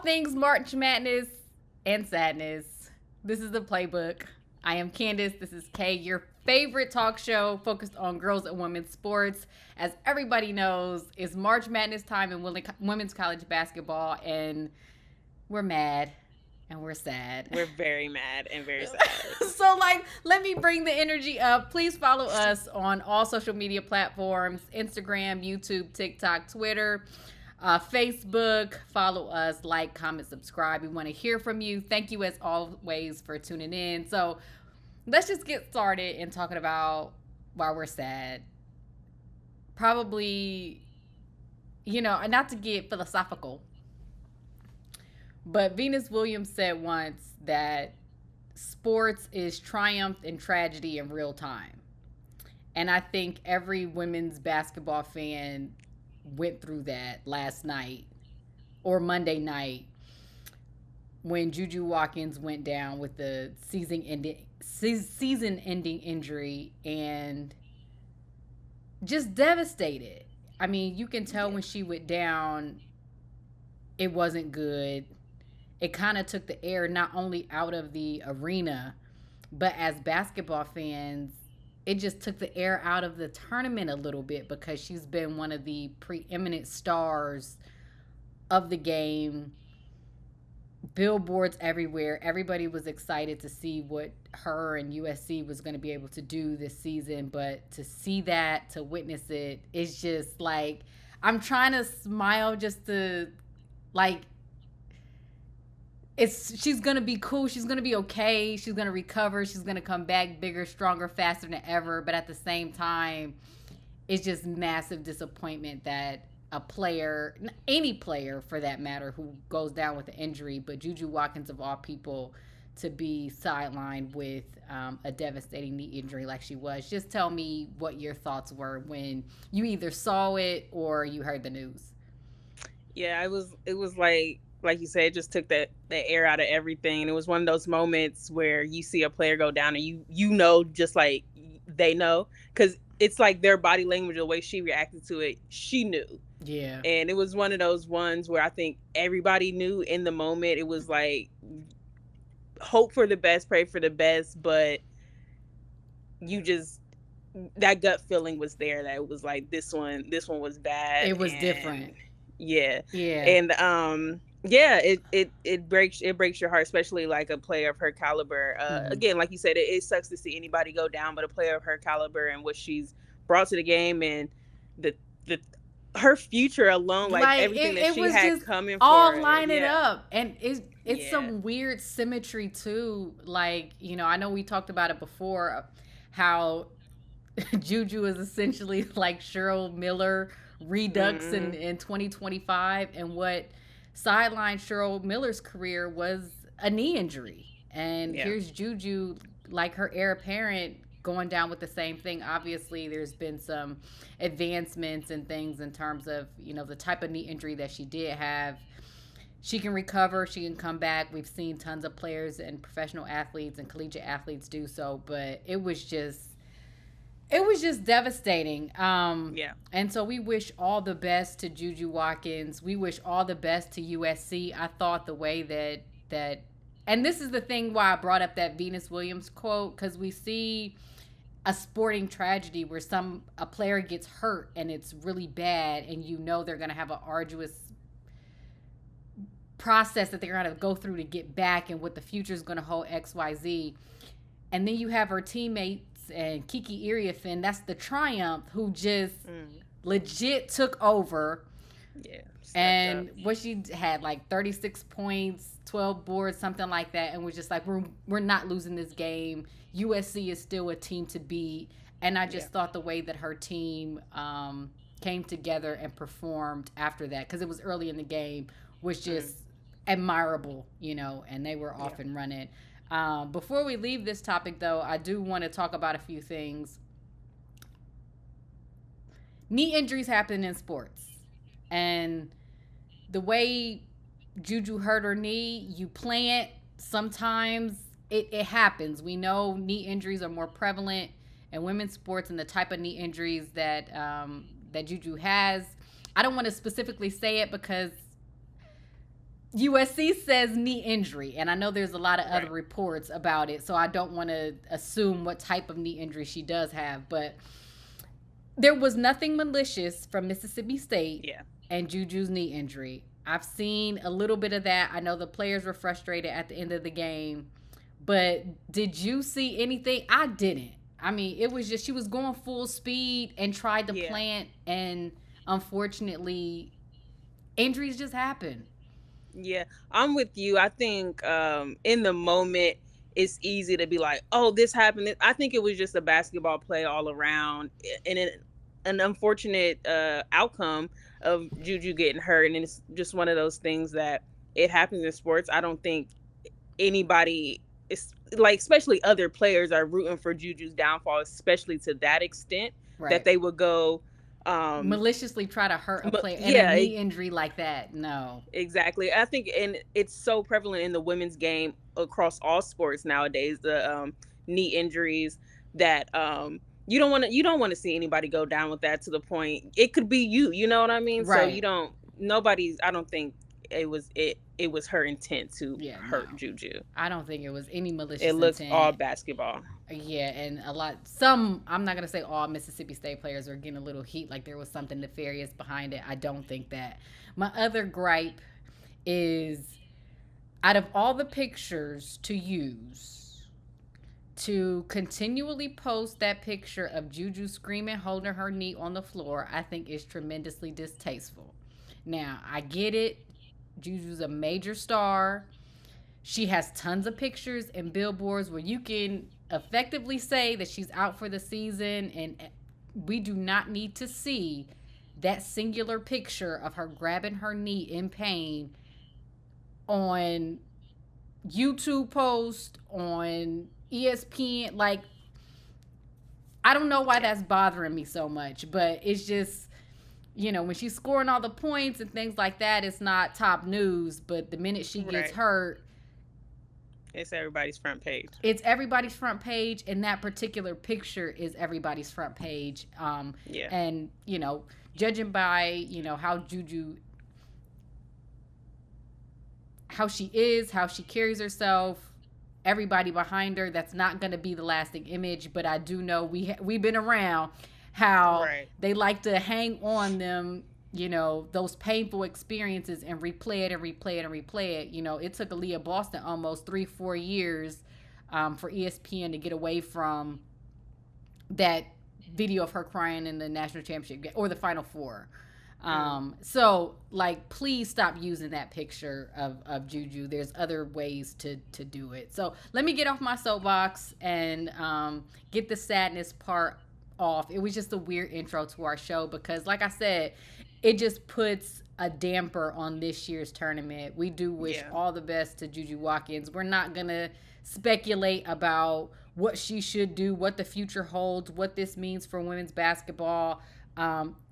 things March Madness and sadness. This is the Playbook. I am Candace. This is Kay, your favorite talk show focused on girls and women's sports. As everybody knows, it's March Madness time in women's college basketball, and we're mad and we're sad. We're very mad and very sad. So, let me bring the energy up. Please follow us on all social media platforms: Instagram, YouTube, TikTok, Twitter, Facebook. Follow us, like, comment, subscribe. We want to hear from you. Thank you as always for tuning in. So let's just get started in talking about why we're sad. Probably, not to get philosophical, but Venus Williams said once that sports is triumph and tragedy in real time. And I think every women's basketball fan went through that last night or Monday night when Juju Watkins went down with the season-ending injury and just devastated. I mean, you can tell when she went down, it wasn't good. It kind of took the air not only out of the arena, but as basketball fans, it just took the air out of the tournament a little bit because she's been one of the preeminent stars of the game. Billboards everywhere. Everybody was excited to see what her and USC was going to be able to do this season, but to see that, to witness it, it's just like, I'm trying to smile just to, like, she's going to be cool. She's going to be okay. She's going to recover. She's going to come back bigger, stronger, faster than ever. But at the same time, it's just massive disappointment that a player, any player for that matter, who goes down with an injury, but Juju Watkins of all people, to be sidelined with a devastating knee injury like she was. Just tell me what your thoughts were when you either saw it or you heard the news. Yeah, it was like you said, it just took the air out of everything. And it was one of those moments where you see a player go down and you know, just like they know, because it's like their body language, the way she reacted to it, she knew. Yeah. And it was one of those ones where I think everybody knew in the moment. It was like, hope for the best, pray for the best, but you just, that gut feeling was there that it was like, this one was bad. It was different. Yeah. Yeah. And yeah, it breaks your heart, especially like a player of her caliber. Again, like you said, it sucks to see anybody go down, but a player of her caliber and what she's brought to the game and the her future alone, like everything that she had coming for all her, lining up. And it's some weird symmetry too. Like, I know we talked about it before, how Juju is essentially like Cheryl Miller redux in 2025, and what sidelined Cheryl Miller's career was a knee injury. And here's Juju, like her heir apparent, going down with the same thing. Obviously, there's been some advancements and things in terms of, the type of knee injury that she did have. She can recover. She can come back. We've seen tons of players and professional athletes and collegiate athletes do so, but it was just devastating. And so we wish all the best to Juju Watkins. We wish all the best to USC. I thought the way that and this is the thing why I brought up that Venus Williams quote, because we see a sporting tragedy where a player gets hurt and it's really bad, and they're going to have an arduous process that they're going to go through to get back, and what the future is going to hold, XYZ. And then you have her teammates and Kiki Iriafen, that's the triumph, who just legit took over. Yeah. And what she had, like 36 points, 12 boards, something like that, and was just like, we're not losing this game. USC is still a team to beat. And I just thought the way that her team came together and performed after that, because it was early in the game, was just admirable, and they were off and running. Before we leave this topic, though, I do want to talk about a few things. Knee injuries happen in sports. And the way Juju hurt her knee, you plant, sometimes it happens. We know knee injuries are more prevalent in women's sports, and the type of knee injuries that Juju has. I don't want to specifically say it because USC says knee injury, and I know there's a lot of other Right. reports about it, so I don't want to assume what type of knee injury she does have, but there was nothing malicious from Mississippi State Yeah. and Juju's knee injury. I've seen a little bit of that. I know the players were frustrated at the end of the game, but did you see anything? I didn't. I mean, it was just she was going full speed and tried to Yeah. plant, and unfortunately, injuries just happen. Yeah, I'm with you. I think in the moment it's easy to be like, "Oh, this happened." I think it was just a basketball play all around, and an unfortunate outcome of Juju getting hurt. And it's just one of those things that it happens in sports. I don't think anybody is like, especially other players, are rooting for Juju's downfall, especially to that extent that Right. they would go. Um, Maliciously try to hurt a player and a yeah, knee injury like that. No. exactly. I think, and it's so prevalent in the women's game across all sports nowadays. The knee injuries that you don't want to see anybody go down with that, to the point it could be you. You know what I mean? So you Right. don't. Nobody's. I don't think it was her intent to Yeah, no. hurt Juju. I don't think it was any It malicious looked all intent. basketball. Yeah, and a lot, some, I'm not going to say all Mississippi State players are getting a little heat like there was something nefarious behind it. I don't think that. My other gripe is out of all the pictures to use, to continually post that picture of Juju screaming, holding her knee on the floor, I think is tremendously distasteful. Now, I get it. Juju's a major star. She has tons of pictures and billboards where you can effectively say that she's out for the season, and we do not need to see that singular picture of her grabbing her knee in pain on YouTube post, on ESPN. Like, I don't know why Yeah. that's bothering me so much, but it's just, when she's scoring all the points and things like that, it's not top news. But the minute she gets Right. hurt, It's everybody's front page. it's everybody's front page, and that particular picture is everybody's front page. Yeah. And judging by how Juju, how she is, how she carries herself, everybody behind her, that's not going to be the lasting image. But I do know we've been around how Right. they like to hang on them, those painful experiences, and replay it and replay it and replay it. It took Aaliyah Boston almost 3-4 years for ESPN to get away from that video of her crying in the national championship or the Final Four. So, like, please stop using that picture of Juju. There's other ways to do it. So let me get off my soapbox and get the sadness part off. It was just a weird intro to our show because, like I said, it just puts a damper on this year's tournament. We do wish Yeah. all the best to Juju Watkins. We're not going to speculate about what she should do, what the future holds, what this means for women's basketball.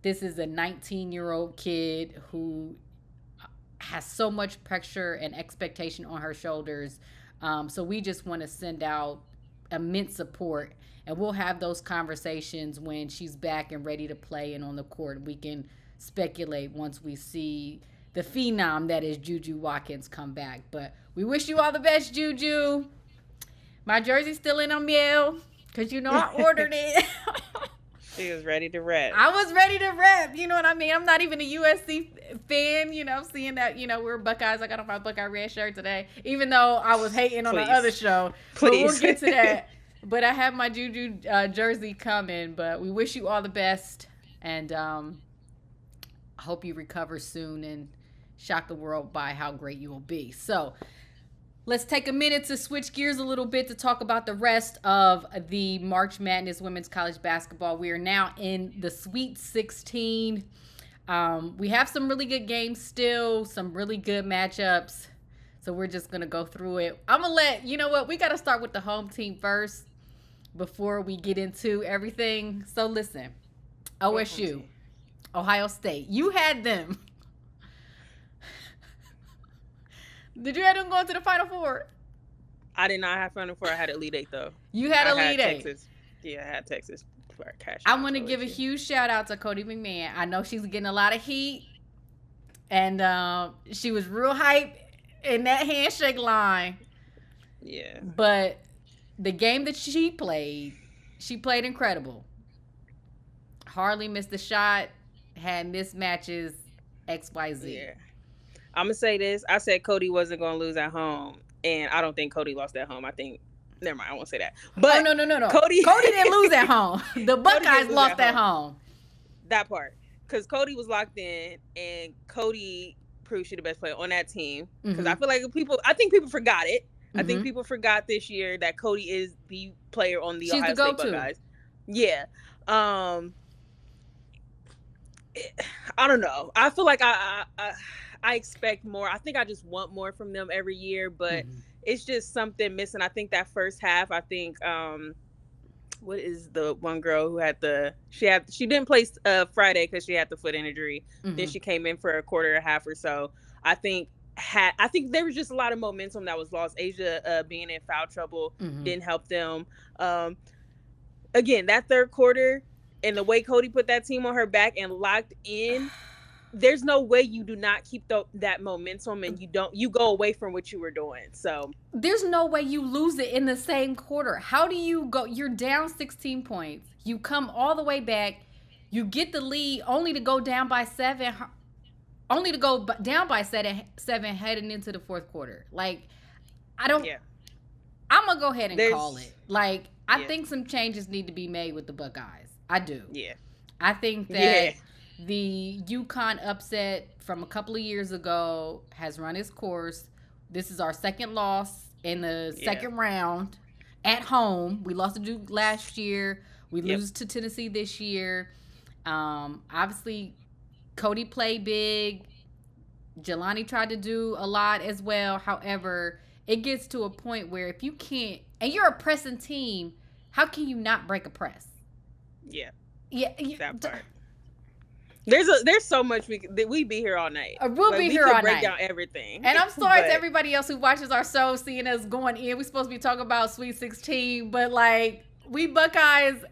This is a 19-year-old kid who has so much pressure and expectation on her shoulders. So we just want to send out immense support, and we'll have those conversations when she's back and ready to play and on the court. We can speculate once we see the phenom that is Juju Watkins come back. But we wish you all the best, Juju. My jersey's still in a mail because I ordered it. She was ready to rap. I was ready to rep. You know what I mean? I'm not even a USC fan, seeing that, we're Buckeyes. I got on my Buckeye red shirt today, even though I was hating on the other show. But Please. we'll get to that. But I have my Juju jersey coming. But we wish you all the best. And I hope you recover soon and shock the world by how great you will be. So let's take a minute to switch gears a little bit to talk about the rest of the March Madness women's college basketball. We are now in the Sweet 16. We have some really good games still, some really good matchups. So we're just going to go through it. I'm going to let, we got to start with the home team first before we get into everything. So listen, OSU, Ohio State, you had them. Did you have them going to the Final Four? I did not have Final Four. I had Elite Eight though. You had I Elite Eight. Texas. Yeah, I had Texas. I want to give a huge shout out to Cody McMahon. I know she's getting a lot of heat, and she was real hype in that handshake line. Yeah. But the game that she played incredible. Hardly missed a shot, had mismatches, XYZ. Yeah. I'm gonna say this. I said Cody wasn't gonna lose at home, and I don't think Cody lost at home. I think never mind, I won't say that. Oh But no, no, no, no. Cody Cody didn't lose at home. The Cody Buckeyes didn't lose lost at at home. home. That part. Because Cody was locked in, and Cody proved she the best player on that team. Because I feel like I think people forgot it. I think people forgot this year that Cody is the player on the She's Ohio the State go-to. Buckeyes. Yeah. I don't know. I feel like I expect more. I think I just want more from them every year, but it's just something missing. I think that first half, I think what is the one girl who had she didn't play Friday because she had the foot injury. Then she came in for a quarter and a half or so. I think there was just a lot of momentum that was lost. Asia being in foul trouble didn't help them. Again, that third quarter and the way Cody put that team on her back and locked in, there's no way you do not keep that momentum and you go away from what you were doing. So there's no way you lose it in the same quarter. How do you go? You're down 16 points. You come all the way back. You get the lead only to go down by 7. Only to go down by 7 heading into the fourth quarter. Like, I don't. Yeah. I'm gonna go ahead and call it. Like, I think some changes need to be made with the Buckeyes. I do. Yeah. I think that the UConn upset from a couple of years ago has run its course. This is our second loss in the second round at home. We lost to Duke last year. We lose to Tennessee this year. Obviously, Cody played big. Jelani tried to do a lot as well. However, it gets to a point where if you can't, and you're a pressing team, how can you not break a press? Yeah. Yeah. That part. There's so much we be here all night. We'll be here all night. Break down everything. And I'm sorry to everybody else who watches our show, seeing us going in. We're supposed to be talking about Sweet 16, but like we Buckeyes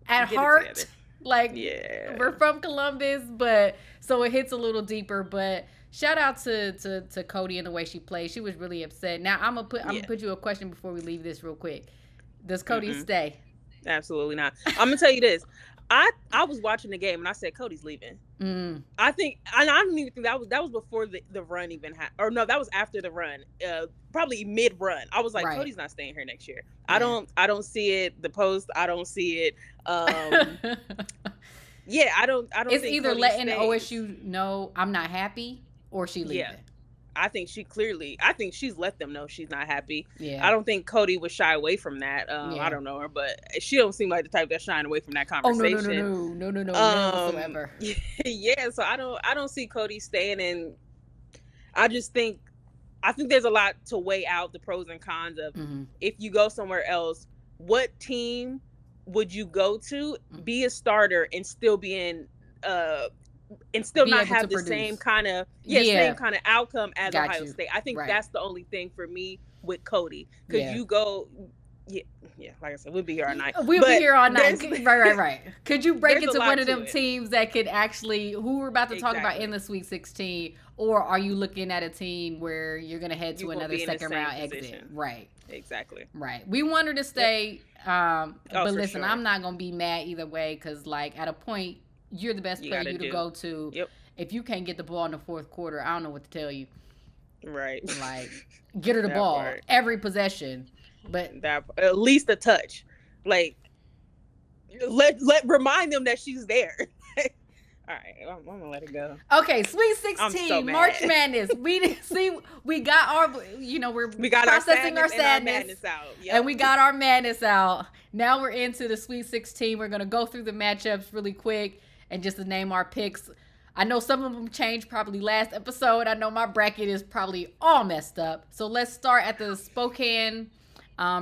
at heart. Like we're from Columbus, but so it hits a little deeper. But shout out to Cody and the way she played. She was really upset. Now I'm gonna put you a question before we leave this real quick. Does Cody stay? Absolutely not. I'm gonna tell you this. I was watching the game and I said Cody's leaving. I think I don't even think that was before the run even happened. Or no, that was after the run. Probably mid run. I was like, Cody's not staying here next year. Yeah. I don't see it. The post, I don't see it. Yeah, I don't it's think either Cody letting stays. OSU know I'm not happy or she leaving. Yeah. I think she's let them know she's not happy. Yeah. I don't think Cody would shy away from that. I don't know her, but she don't seem like the type that's shying away from that conversation. Oh, no, whatsoever. Yeah, so I don't see Cody staying, and I think there's a lot to weigh out the pros and cons of if you go somewhere else, what team would you go to, be a starter and still be in and still not have the same kind of same kind of outcome as Ohio State. I think that's the only thing for me with Cody, because you go, like I said, we'll be here all night. We'll be here all night. Right. Could you break into one of them teams that could actually, who we're about to talk about in the Sweet 16, or are you looking at a team where you're going to head to another second round exit? Right. Exactly. Right. We want her to stay, but listen, I'm not going to be mad either way, because like at a point, you're the best player to go to. Yep. If you can't get the ball in the fourth quarter, I don't know what to tell you. Right. Like, get her the ball every possession, but that at least a touch. Like, let remind them that she's there. All right, I'm gonna let it go. Okay, Sweet 16, March Madness. We got our, we're processing our sadness out. Yep. And we got our madness out. Now we're into the Sweet 16. We're gonna go through the matchups really quick and just to name our picks. I know some of them changed probably last episode. I know my bracket is probably all messed up. So let's start at the Spokane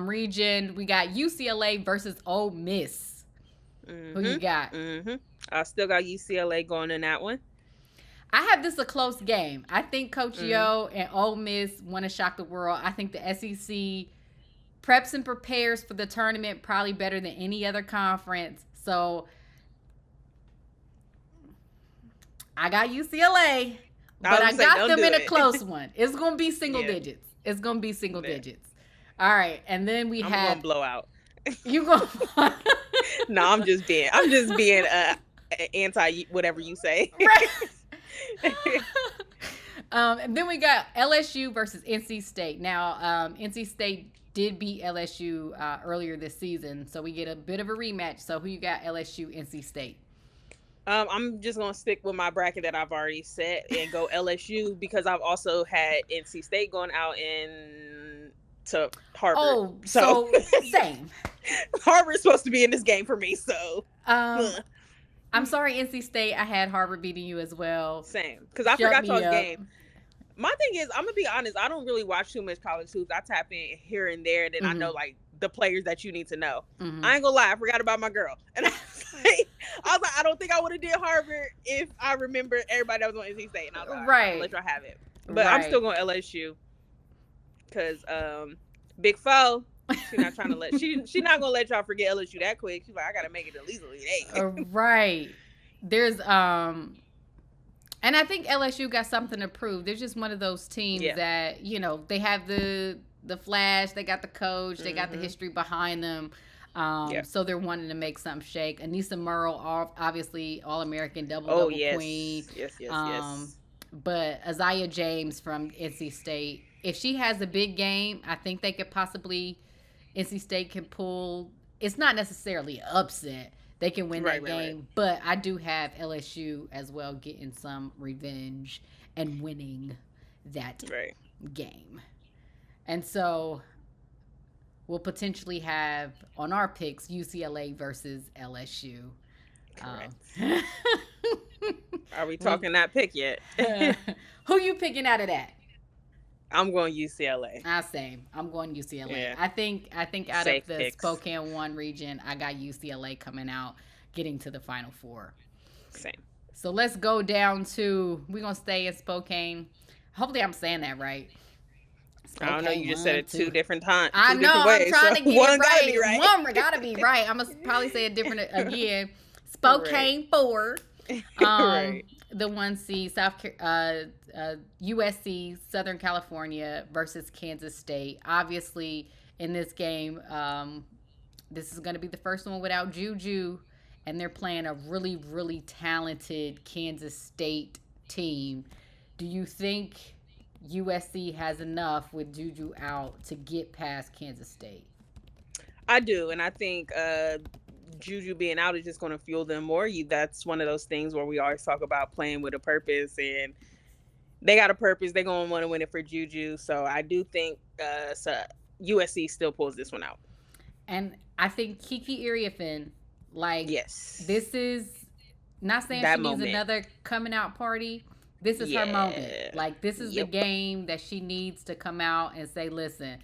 region. We got UCLA versus Ole Miss. Who you got? I still got UCLA going in that one. I have this a close game. I think Coach Yo and Ole Miss want to shock the world. I think the SEC preps and prepares for the tournament probably better than any other conference. So I got UCLA. I but was I gonna say, got don't them do in a it. close one. It's gonna be single Yeah, digits. It's gonna be single yeah. digits. All right, and then we I'm gonna have blow out. you go. No, I'm just being anti whatever you say. Right. And then we got LSU versus NC State. Now, NC State did beat LSU earlier this season, so we get a bit of a rematch. So, who you got? LSU, NC State. I'm just gonna stick with my bracket that I've already set and go LSU because I've also had NC State going out in to Harvard. Oh, So so same. Harvard's supposed to be in this game for me. So Um, I'm sorry, NC State. I had Harvard beating you as well. same because I Shut forgot me y'all's up. game. My thing is, I'm gonna be honest. I don't really watch too much college hoops. I tap in here and there, and then I Mm-hmm. know like the players that you need to know. Mm-hmm. I ain't gonna lie, I forgot about my girl, and I was like, I don't think I would have did Harvard if I remember everybody that was on NC State, and I was like, all right, I'm gonna let Right. y'all have it. But I'm Right. still going LSU because Big Foe. She not trying to let she not gonna let y'all forget LSU that quick. She's like, I gotta make it at least Elite Eight. Right. There's and I think LSU got something to prove. They're just one of those teams Yeah. that, they have the flash, they got the coach, they got the Mm-hmm. history behind them. Yeah. So they're wanting to make something shake. Anissa Murrell, obviously All American, double Oh double yes. queen. Yes. Yes. Um, Yes. but Isaiah James from NC State, if she has a big game, I think they could possibly NC State can pull. It's not necessarily an upset. They can win Right. that Right. game, Right. but I do have LSU as well getting some revenge and winning that Right. game. And so we'll potentially have on our picks UCLA versus LSU. Correct. Um, Are we well, talking that pick yet? who you picking out of that? I'm going UCLA. I same. I'm going UCLA. Yeah. I think out of Safe the picks. Spokane 1 region, I got UCLA coming out, getting to the Final Four. Same. So let's go down to, we're going to stay in Spokane. Hopefully I'm saying that right. I don't know. You just said it 2. two different times. I Two know. different I'm ways. trying So to get one it gotta right. be right. One got to be right. I'm going to probably say it different again. Spokane 4. Right. The 1C, USC, Southern California versus Kansas State. Obviously, in this game, this is going to be the first one without Juju, and they're playing a really, really talented Kansas State team. Do you think USC has enough with Juju out to get past Kansas State? I do, and I think Juju being out is just going to fuel them more. That's one of those things where we always talk about playing with a purpose, and they got a purpose. They're going to want to win it for Juju. So I do think USC still pulls this one out. And I think Kiki Iriafen, Yes. this is not saying That she moment. needs another coming out party. This is her moment. This is the Yep. game that she needs to come out and say, listen,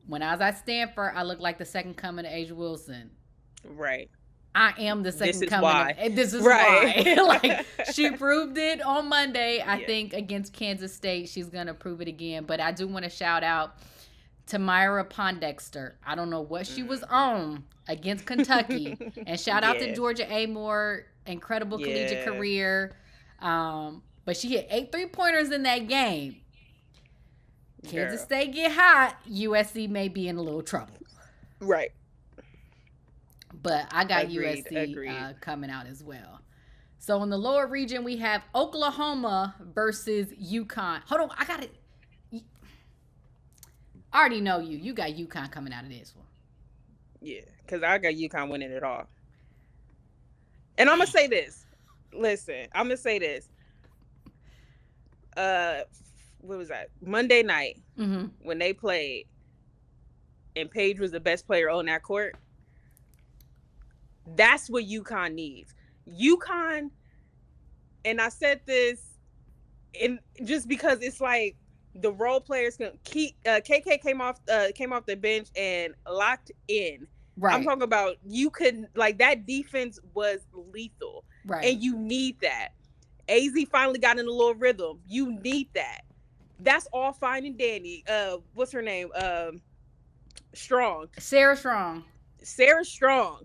when I was at Stanford, I looked like the second coming of Asia Wilson. Right. I am the second This is coming. why. And this is Right. why. Like, she proved it on Monday. I Yeah. think against Kansas State, she's going to prove it again. But I do want to shout out to Myra Pondexter. I don't know what she was on against Kentucky. And shout out to Yeah. Georgia Amore. Incredible collegiate Yeah. career. But she hit 8 3-pointers in that game. Kansas Girl. State get hot. USC may be in a little trouble. Right. But I got Agreed, USC agreed. coming out as well. So in the lower region, we have Oklahoma versus UConn. Hold on, I got it. I already know you. You got UConn coming out of this one. Yeah, because I got UConn winning it all. And I'm going to say this. Listen, I'm going to say this. What was that? Monday night Mm-hmm. when they played and Paige was the best player on that court. That's what UConn needs. UConn, and I said this, and just because it's like the role players can keep. KK came off the bench and locked in. Right. I'm talking about you could like that defense was lethal, right. and you need that. AZ finally got in a little rhythm. You need that. That's all fine and dandy. What's her name? Strong. Sarah Strong. Sarah Strong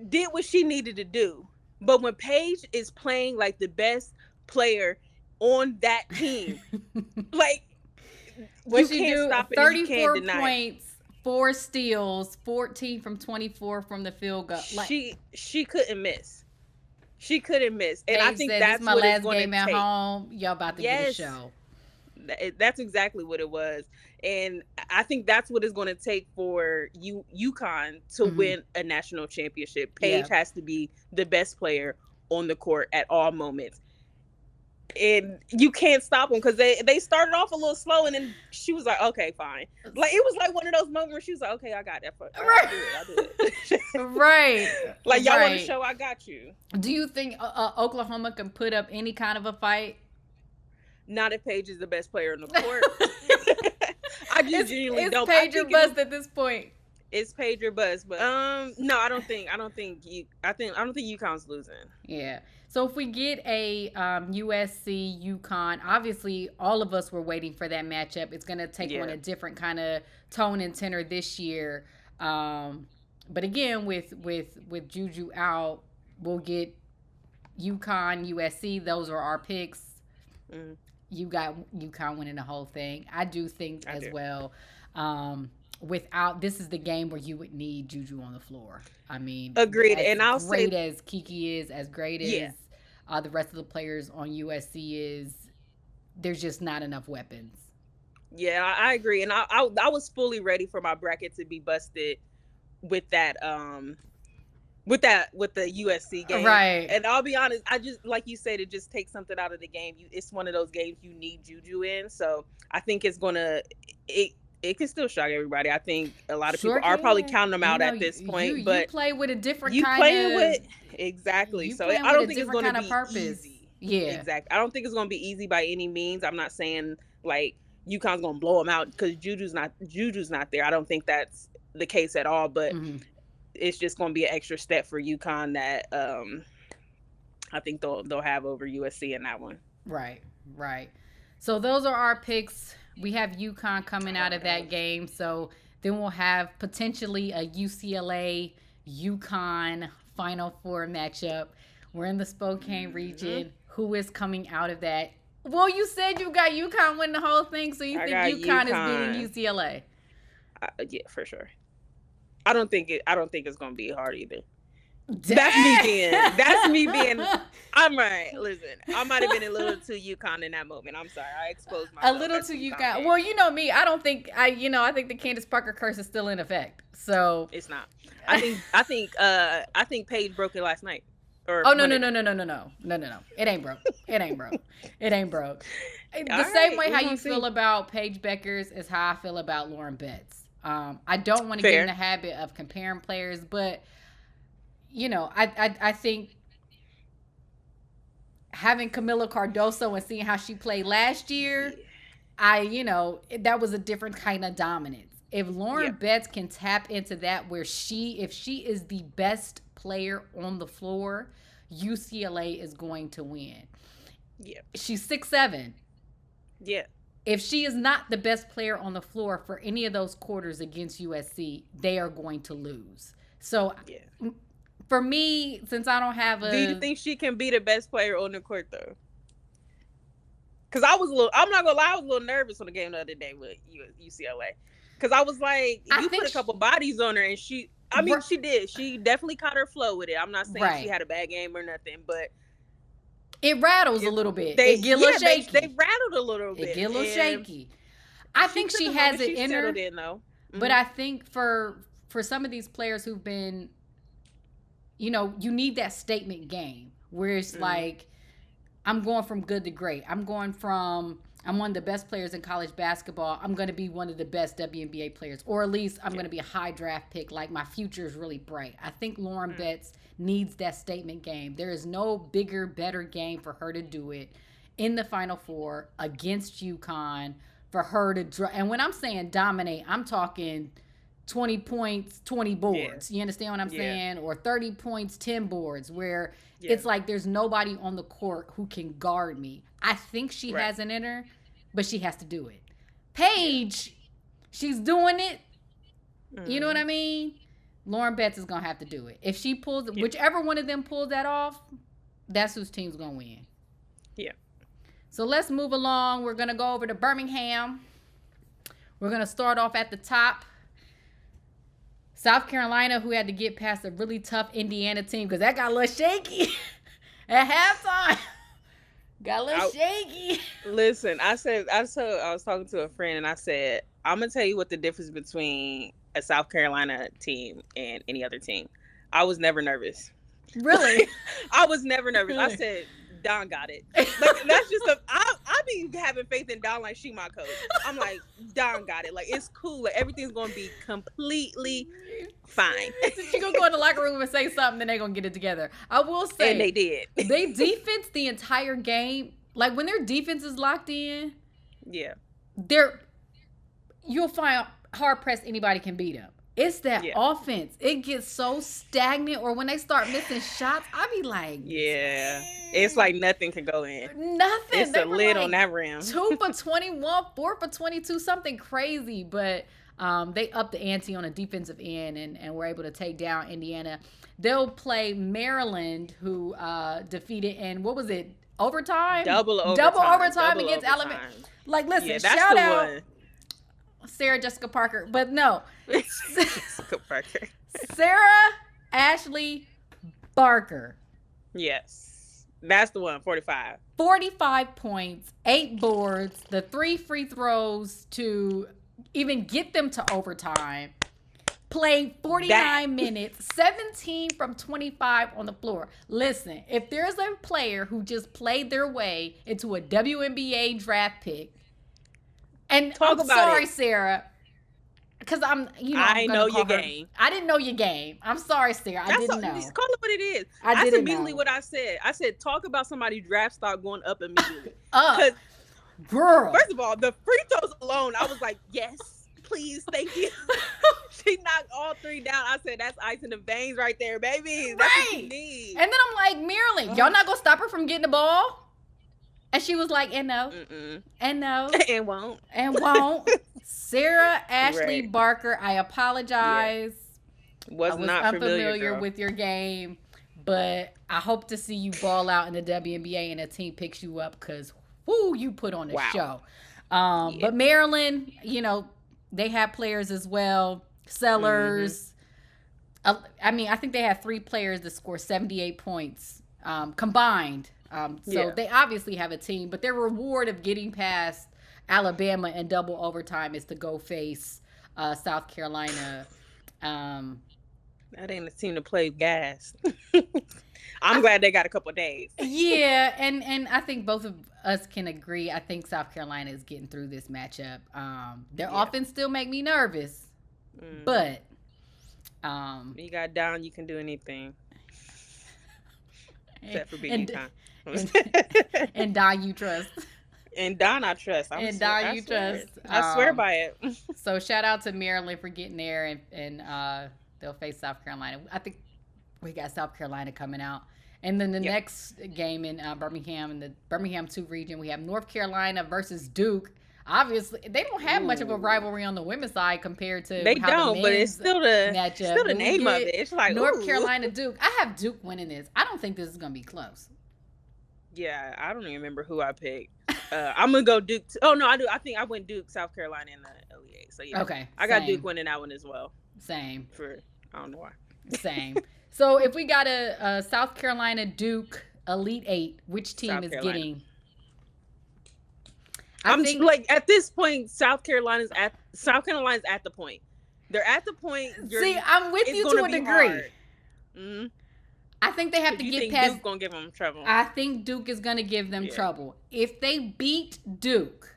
did what she needed to do. But when Paige is playing like the best player on that team. Like, What you she can't do? stop it and you can't 34 deny it. points, 4 steals, 14 from 24 from the field goal. Like She couldn't miss. She couldn't miss. And I Paige think said, "This is that's my what it's last going to game at take. home. Y'all about to get a Yes. show." That's exactly what it was. And I think that's what it's going to take for UConn to Mm-hmm. win a national championship. Paige Yeah. has to be the best player on the court at all moments. And you can't stop them because they started off a little slow, and then she was like, okay, fine. Like, it was like one of those moments where she was like, okay, I got that. I'll do it. I'll do it. Right. Like, y'all want to Right. show I got you. Do you think Oklahoma can put up any kind of a fight? Not if Paige is the best player on the court. I just genuinely don't. It's Paige or bust at this point. It's Paige or bust, but no, I don't think UConn's losing. Yeah. So if we get a USC UConn, obviously all of us were waiting for that matchup. It's going to take on a different kind of tone and tenor this year. But again, with Juju out, we'll get UConn, USC. Those are our picks. Mm. You got UConn winning the whole thing. I do think as well. Without, this is the game where you would need Juju on the floor. I mean, agreed. As and I'll great say, as Kiki is, as great as the rest of the players on USC is, there's just not enough weapons. Yeah, I agree, and I was fully ready for my bracket to be busted with that with the USC game, right? And I'll be honest, I just, like you said, it just takes something out of the game. It's one of those games you need Juju in, so I think it's gonna it can still shock everybody. I think a lot of people are probably counting them out at this point, but you play with a different you kind playing of with exactly. So I don't think it's going to be easy. Yeah, exactly. I don't think it's going to be easy by any means. I'm not saying like UConn's going to blow them out because Juju's not there. I don't think that's the case at all. But it's just going to be an extra step for UConn that I think they'll have over USC in that one. Right. So those are our picks. We have UConn coming out of that game. So then we'll have potentially a UCLA UConn Final Four matchup. We're in the Spokane region. Who is coming out of that? Well, you said you got UConn winning the whole thing, so you think UConn is beating UCLA? Yeah, for sure. I don't think it's going to be hard either. Dang. That's me being I'm right. Listen, I might have been a little too UConn in that moment. I'm sorry. I exposed myself. A little too UConn. Well, you know me. I don't think I think the Candace Parker curse is still in effect. So it's not. I think Paige broke it last night. No. It ain't broke. It ain't broke. The same way how you feel about Paige Beckers is how I feel about Lauren Betts. I don't want to get in the habit of comparing players, but I think having Camila Cardoso and seeing how she played last year, that was a different kind of dominance. If Lauren Betts can tap into that, where if she is the best player on the floor, UCLA is going to win. Yeah. She's 6'7". Yeah. If she is not the best player on the floor for any of those quarters against USC, they are going to lose. So for me, since I don't have do you think she can be the best player on the court though? Because I'm not gonna lie, I was a little nervous on the game the other day with UCLA. Because I was like, you put a couple bodies on her, and she did. She definitely caught her flow with it. I'm not saying she had a bad game or nothing, but it rattles a little bit. It get a little shaky. They rattled a little bit. It get a little shaky. I think she has it in her. But I think for some of these players who've been, you need that statement game where it's like, I'm going from good to great. I'm one of the best players in college basketball. I'm going to be one of the best WNBA players, or at least I'm going to be a high draft pick. Like, my future is really bright. I think Lauren Betts needs that statement game. There is no bigger, better game for her to do it in the Final Four against UConn, for her to and when I'm saying dominate, I'm talking 20 points, 20 boards. You understand what I'm saying? Or 30 points, 10 boards, where it's like there's nobody on the court who can guard me. I think she has it in her, but she has to do it. Paige, she's doing it. You know what I mean? Lauren Betts is going to have to do it. If she pulls, whichever one of them pulls that off, that's whose team's going to win. Yeah. So let's move along. We're going to go over to Birmingham. We're going to start off at the top. South Carolina, who had to get past a really tough Indiana team because that got a little shaky at halftime. Got a little shaky. Listen, I was talking to a friend and I said, I'm going to tell you what the difference between a South Carolina team and any other team. I was never nervous. Really? I was never nervous. Really? I said, Don got it. Like, that's just I be having faith in Don like she my coach. I'm like, Don got it. Like, it's cool. Like, everything's gonna be completely fine. She gonna go in the locker room and say something, then they gonna get it together. I will say, and they did. They defense the entire game. Like when their defense is locked in, yeah, you'll find hard pressed anybody can beat them. It's that offense. It gets so stagnant, or when they start missing shots, I be like, yeah, it's like nothing can go in. Nothing. It's a lid on that rim. 2 for 21, 4 for 22, something crazy. But they upped the ante on a defensive end and were able to take down Indiana. They'll play Maryland, who defeated in, what was it, overtime? Double overtime against Alabama. Like, listen, shout out. One. Sarah Jessica Parker, but no. Jessica Parker. Sarah Ashley Barker. Yes. That's the one, 45. 45 points, 8 boards, the 3 free throws to even get them to overtime. Played 49 minutes, 17 from 25 on the floor. Listen, if there's a player who just played their way into a WNBA draft pick, and I'm sorry, Sarah, because I know your game. I didn't know your game. I'm sorry, Sarah. I didn't know. Call it what it is. That's immediately what I said. I said, talk about somebody draft stock going up immediately. Girl. First of all, the free throws alone, I was like, yes, please, thank you. She knocked all 3 down. I said, that's ice in the veins right there, baby. That's what you need. And then I'm like, Maryland, y'all not going to stop her from getting the ball? And she was like, and no. Mm-mm. And no. And won't. And won't. Sarah Ashley Barker, I apologize. Yeah. Was not unfamiliar with your game, but I hope to see you ball out in the WNBA and a team picks you up because, whoo, you put on a show. But Maryland, they have players as well. Sellers. Mm-hmm. I think they have 3 players that score 78 points combined. They obviously have a team, but their reward of getting past Alabama in double overtime is to go face South Carolina. That ain't a team to play gas. I'm glad they got a couple days. Yeah, and I think both of us can agree. I think South Carolina is getting through this matchup. Their offense still make me nervous, but you got down, you can do anything. Except for beating time. And Don you trust. And Don I trust. Don you trust. I swear by it. So shout out to Maryland for getting there, and they'll face South Carolina. I think we got South Carolina coming out. And then the next game in Birmingham, in the Birmingham 2 region, we have North Carolina versus Duke. Obviously, they don't have much of a rivalry on the women's side compared to they don't, but it's still the name of it. It's like North Carolina Duke. I have Duke winning this. I don't think this is gonna be close. Yeah, I don't even remember who I picked. I'm gonna go Duke. Oh no, I do. I think I went Duke, South Carolina in the Elite 8. So yeah, okay, I got Duke winning that one as well. Same. I don't know why. Same. So if we got a South Carolina Duke Elite 8, which team is getting? I'm like at this point, South Carolina's at the point. They're at the point. See, I'm with you to a degree. Mm-hmm. I think they have to get past. Duke's gonna give them trouble. I think Duke is gonna give them trouble. If they beat Duke,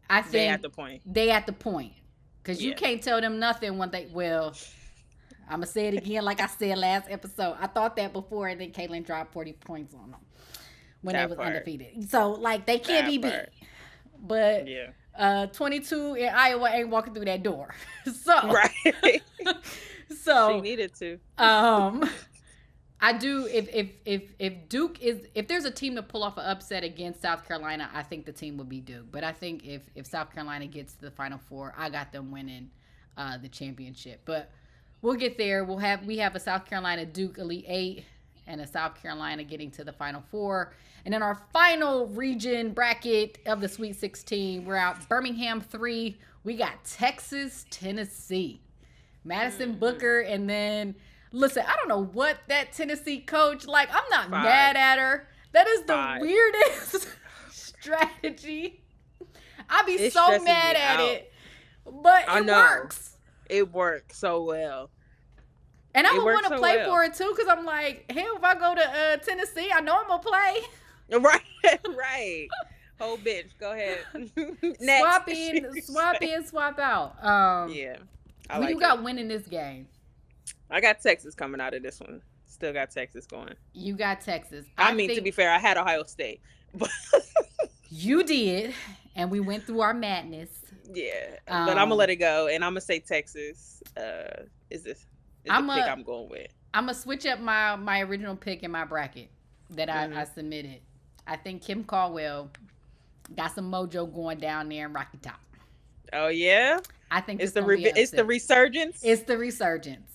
I think they at the point. Because you can't tell them nothing when they. Well, I'm gonna say it again, like I said last episode. I thought that before, and then Caitlin dropped 40 points on them when they was undefeated. So like they can't be beat. But 22 in Iowa ain't walking through that door. So right. So she needed to. I do. If Duke is, if there's a team to pull off an upset against South Carolina, I think the team would be Duke. But I think if South Carolina gets to the Final Four, I got them winning the championship. But we'll get there. We have a South Carolina Duke Elite 8. and a South Carolina getting to the Final Four. And then our final region bracket of the Sweet 16, we're out Birmingham 3. We got Texas, Tennessee. Madison Booker, and then, listen, I don't know what that Tennessee coach, like, I'm not mad at her. That is the weirdest strategy. I'd be so mad at it, but it works. It works so well. And I would want to play for it, too, because I'm like, hell, if I go to Tennessee, I know I'm going to play. Right. Whole bitch. Go ahead. Next. Swap in, swap out. Yeah. Who you got winning this game? I got Texas coming out of this one. Still got Texas going. You got Texas. I mean, to be fair, I had Ohio State. But you did, and we went through our madness. Yeah, but I'm going to let it go, and I'm going to say Texas is the pick I'm going with. I'm going to switch up my original pick in my bracket that I submitted. I think Kim Caldwell got some mojo going down there in Rocky Top. Oh, yeah? I think it's the resurgence? It's the resurgence.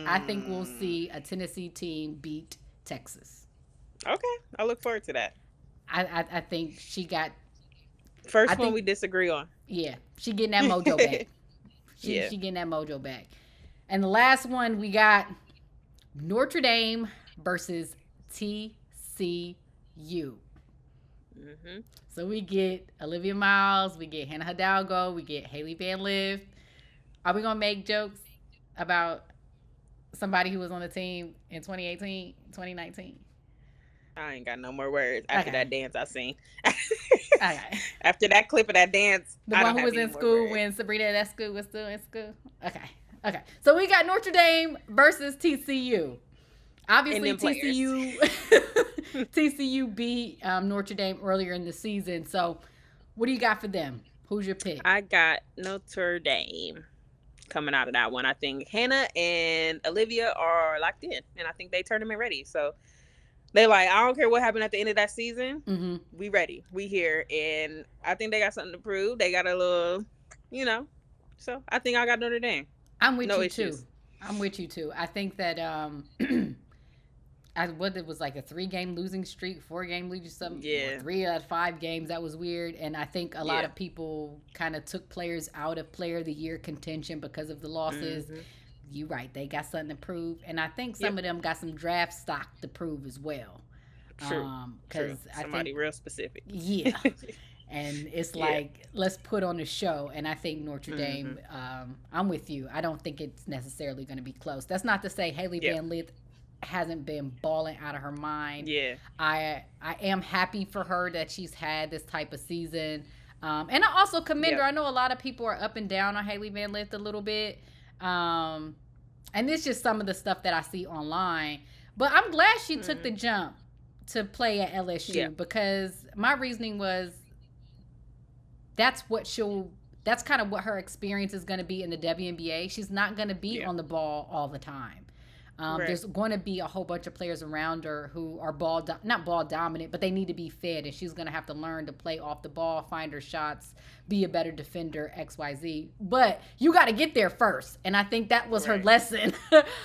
I think we'll see a Tennessee team beat Texas. Okay. I look forward to that. I think she got... First one we disagree on. Yeah. She getting that mojo back. She getting that mojo back. And the last one, we got Notre Dame versus TCU. So we get Olivia Miles, we get Hannah Hidalgo, we get Haley Van Lift. Are we going to make jokes about somebody who was on the team in 2018, 2019? I ain't got no more words after that dance I seen. Okay. After that clip of that dance. The one who was in school when Sabrina Escu was still in school? Okay. So we got Notre Dame versus TCU. Obviously, TCU beat Notre Dame earlier in the season. So what do you got for them? Who's your pick? I got Notre Dame coming out of that one. I think Hannah and Olivia are locked in, and I think they tournament ready. So they like, I don't care what happened at the end of that season. We ready. We here. And I think they got something to prove. They got a little, So I think I got Notre Dame. I'm with you too. I think that it was like a 3-game losing streak, 4-game losing something. Yeah. 3 out of 5 games. That was weird. And I think a lot of people kind of took players out of Player of the Year contention because of the losses. You're right. They got something to prove. And I think some of them got some draft stock to prove as well. True. Somebody real specific. Yeah. And it's like, let's put on a show. And I think Notre Dame, I'm with you. I don't think it's necessarily going to be close. That's not to say Haley Van Lith hasn't been balling out of her mind. Yeah. I am happy for her that she's had this type of season. And I also commend her. I know a lot of people are up and down on Haley Van Lith a little bit. And it's just some of the stuff that I see online. But I'm glad she took the jump to play at LSU because my reasoning was that's kind of what her experience is going to be in the WNBA. She's not going to be on the ball all the time. There's going to be a whole bunch of players around her who are not ball dominant, but they need to be fed, and she's going to have to learn to play off the ball, find her shots, be a better defender, XYZ. But you got to get there first, and I think that was her lesson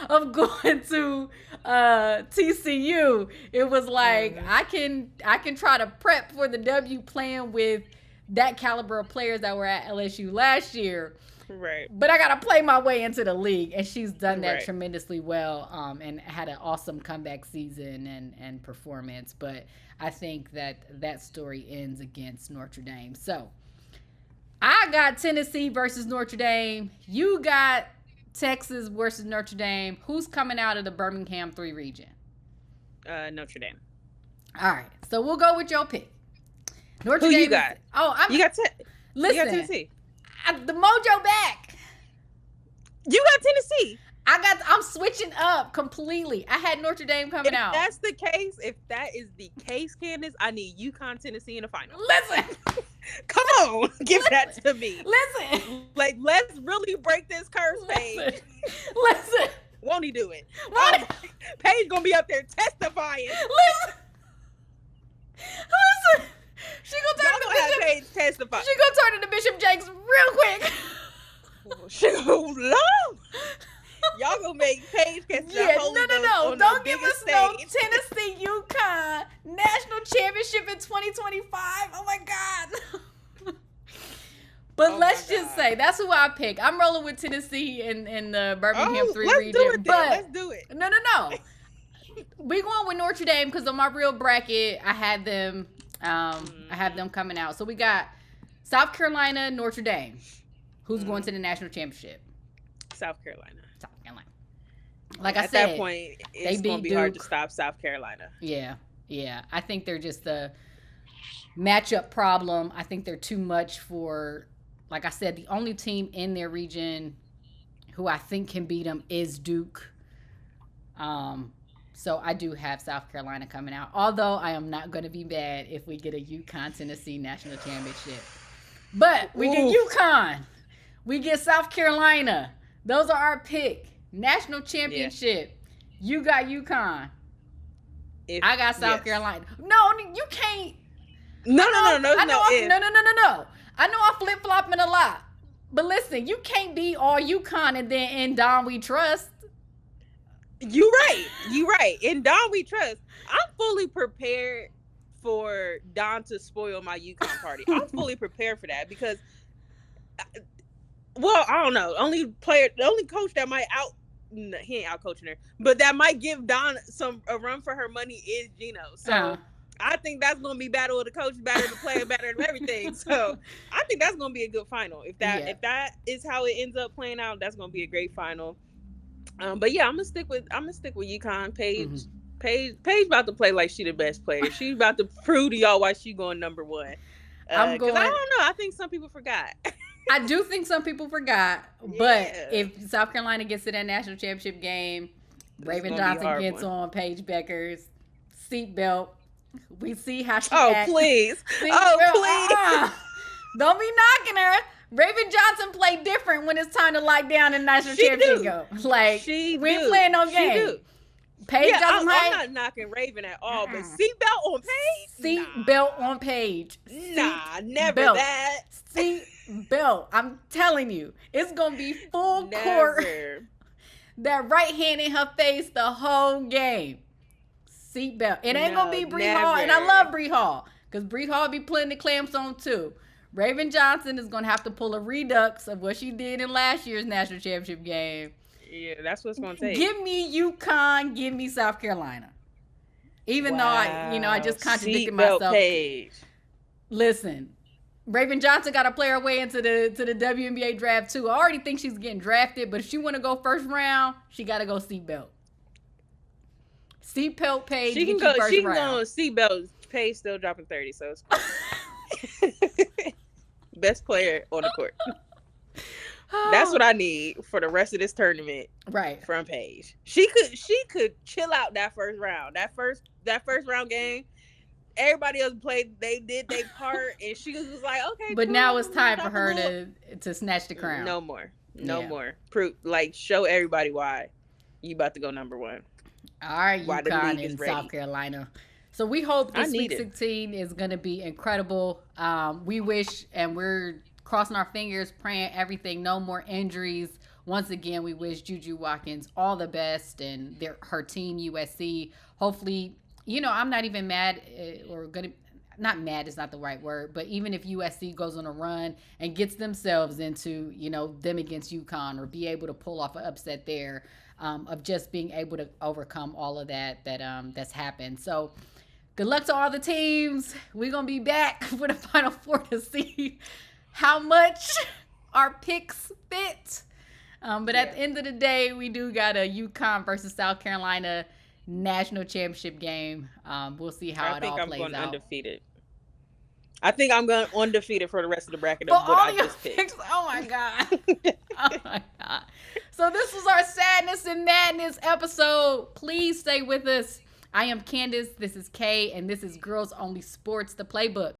of going to TCU. It was like I can try to prep for the W playing with that caliber of players that were at LSU last year. Right. But I got to play my way into the league. And she's done that tremendously well and had an awesome comeback season and performance. But I think that story ends against Notre Dame. So I got Tennessee versus Notre Dame. You got Texas versus Notre Dame. Who's coming out of the Birmingham 3 region? Notre Dame. All right. So we'll go with your pick. Who Dame you got? You got Tennessee. The mojo back. You got Tennessee. I'm switching up completely. I had Notre Dame coming out. If that is the case, Candace, I need UConn, Tennessee in the final. Listen. Come on. Give that to me. Listen. Like, let's really break this curse, Paige. Listen. Won't he do it? Paige gonna be up there testifying. Listen. She gonna turn to Bishop. Testify. She gonna turn into Bishop Jakes real quick. Lord. Y'all gonna make Paige catch the Yeah, Holy Ghost no. on the Don't give biggest us no stage. Tennessee UConn national championship in 2025. Oh my God. But Oh let's my just God. say that's who I pick. I'm rolling with Tennessee in the Birmingham Oh, 3 let's do region. it then. But Let's do it. no. We going with Notre Dame because on my real bracket, I had them. I have them coming out. So we got South Carolina, Notre Dame. Who's going to the national championship? South Carolina. South Carolina. Like I At said, that point, they it's gonna beat be Duke. hard to stop South Carolina. Yeah. I think they're just a matchup problem. I think they're too much for, like I said, the only team in their region who I think can beat them is Duke. So I do have South Carolina coming out. Although I am not going to be mad if we get a UConn Tennessee national championship. But we get UConn. We get South Carolina. Those are our pick. National championship. Yeah. You got UConn. I got South Carolina. No, you can't. No. I know I'm flip flopping a lot. But listen, you can't be all UConn and then in Don we trust. You right. In Don we trust. I'm fully prepared for Don to spoil my UConn party. I'm fully prepared for that because, well, I don't know. The only coach that might he ain't out coaching her, but that might give Don a run for her money is Gino. So I think that's gonna be battle of the coach, battle of the player, battle of everything. So I think that's gonna be a good final. If that is how it ends up playing out, that's gonna be a great final. But yeah, I'm gonna stick with UConn. Paige about to play like she the best player. She's about to prove to y'all why she going number one. I don't know. I think some people forgot. I do think some people forgot, but if South Carolina gets to that national championship game, Raven Johnson gets on Paige Becker's seatbelt. We see how she acts. Please. Please. Don't be knocking her. Raven Johnson played different when it's time to lock down in the national championship go. Like, we ain't playing no game. Paige I'm not knocking Raven at all, but seatbelt on Paige? Seatbelt on Paige. Nah, never that. Seatbelt. I'm telling you, it's going to be full court. That right hand in her face the whole game. Seatbelt. It ain't going to be Bree Hall, and I love Bree Hall, because Bree Hall be putting the clamps on too. Raven Johnson is going to have to pull a redux of what she did in last year's national championship game. Yeah, that's what it's going to take. Give me UConn, give me South Carolina. Even though I just contradicted myself. Paige. Listen, Raven Johnson got to play her way into the WNBA draft too. I already think she's getting drafted, but if she want to go first round, she got to go seatbelt. Seatbelt Paige. She can go seatbelt. Paige still dropping 30, so it's cool. Best player on the court. That's what I need for the rest of this tournament. Right. From Paige. She could chill out that first round. That first round game. Everybody else played, they did their part, and she was like, okay. But cool, now it's time for her to snatch the crown. No more. Prove, show everybody why you about to go number one. All right, UConn in South Carolina. So we hope this Sweet 16 is going to be incredible. We wish, and we're crossing our fingers, praying everything, no more injuries. Once again, we wish Juju Watkins all the best and her team, USC. Hopefully, I'm not even mad not mad is not the right word, but even if USC goes on a run and gets themselves into, them against UConn, or be able to pull off an upset there, of just being able to overcome all of that's happened. So good luck to all the teams. We're going to be back for the Final Four to see how much our picks fit. But at the end of the day, we do got a UConn versus South Carolina national championship game. We'll see how it all plays out. I think I'm going undefeated. I think I'm going undefeated for the rest of the bracket of what I just picked. Oh my God. So this was our Sadness and Madness episode. Please stay with us. I am Candace. This is Kay, and this is Girls Only Sports, the Playbook.